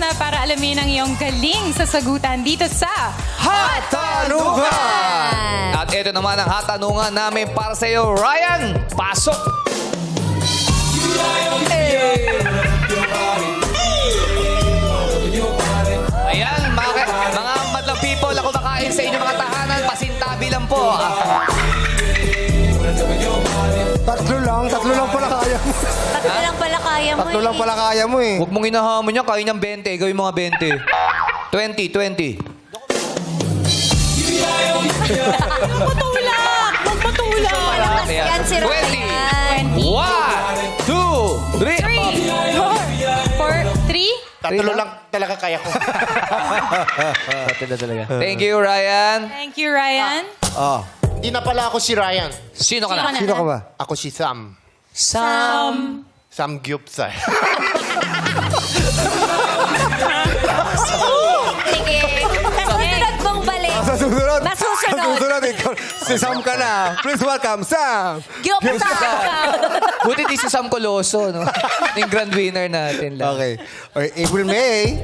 na para alamin ang iyong galing sa sagutan dito sa Hatanungan! At ito naman ang hatanungan namin para sa iyo, Ryan. Pasok! Ayan, mga madlang people, ako makain sa inyong mga tahanan, pasintabi lang po. Tatlo lang pala kaya mo. Tatlo lang pala kaya mo. Tatlo lang pala kaya mo eh. Huwag mong inahamon niya, kain ng 20, gawin mga 20. 20. Magpatulak! Magpatulak! Ayan. Yan si 1, 2, 3. 3, 4, 3. Tatlo lang talaga kaya ko. Thank you, Ryan. Thank you, Ryan. Oh. Hindi na pala ako si Ryan. Sino ka na? Sino ka ba? Ako si Sam. Sam. Sam Gyupsay. Sige. Susunod mong balik. Sa susunod. Nasusunod. Sa susunod, ikaw. Si Sam ka na. Please welcome, Sam. Gyupta. Buti di si Sam Coloso, no? Yung grand winner natin lang. Okay. Or April, May.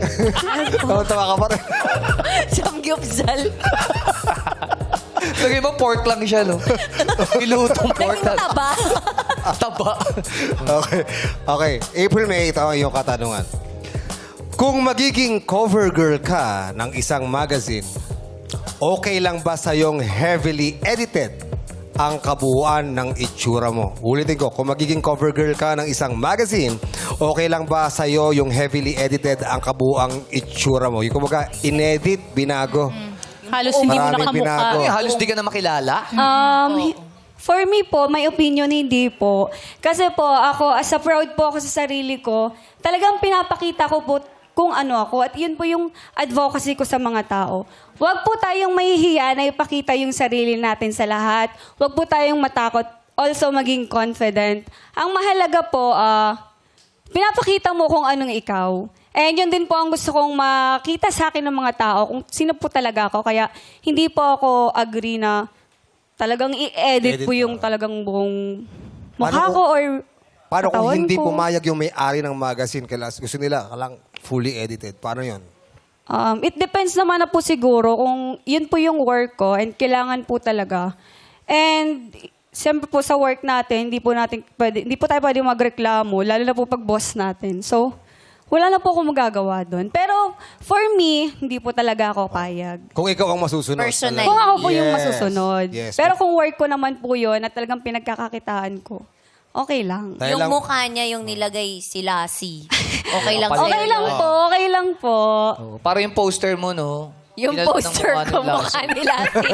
Tawa ka pa rin. Samgyupsal. Lagay mo, pork lang siya, no? Ilutong pork. Taba. Taba. Okay. April, May, ito ang iyong katanungan. Kung magiging cover girl ka ng isang magazine, okay lang ba sa'yong heavily edited ang kabuuan ng itsura mo? Ulitin ko, kung magiging cover girl ka ng isang magazine, okay lang ba sa'yo yung heavily edited ang kabuuang itsura mo? Yung kumbaga, inedit, binago. Halos hindi mo Maraming nakamukha. binago. Ay, halos di ka na makilala. For me po, my opinion, hindi po. Kasi po, ako, as a proud po ako sa sarili ko, talagang pinapakita ko po kung ano ako. At yun po yung advocacy ko sa mga tao. Huwag po tayong mahihiya na ipakita yung sarili natin sa lahat. Huwag po tayong matakot. Also, maging confident. Ang mahalaga po, pinapakita mo kung anong ikaw. And yun din po ang gusto kong makita sa akin ng mga tao, kung sino po talaga ako. Kaya hindi po ako agree na talagang i-edit po yung talagang buong mukha Paano ko or Paano kung katawan hindi ko. pumayag yung may-ari ng magazine? Gusto nila lang fully edited. Paano yun? It depends naman na po siguro kung yun po yung work ko and kailangan po talaga. And siyempre po sa work natin, hindi po tayo pwede magreklamo, lalo na po pag boss natin. So, wala na po akong magagawa doon. Pero for me, hindi po talaga ako payag. Kung ikaw ang masusunod. Personal. Kung ako po yung Yes. masusunod. Yes. Pero kung work ko naman po yun at talagang pinagkakakitaan ko, okay lang. Dahil Yung lang- mukha niya yung nilagay si Lassie. Okay lang sa'yo. Okay lang po, okay lang po. Oh, para yung poster mo, no? Yung Pinalot ng poster mukha ko ni Lars. mukha ni Lassie.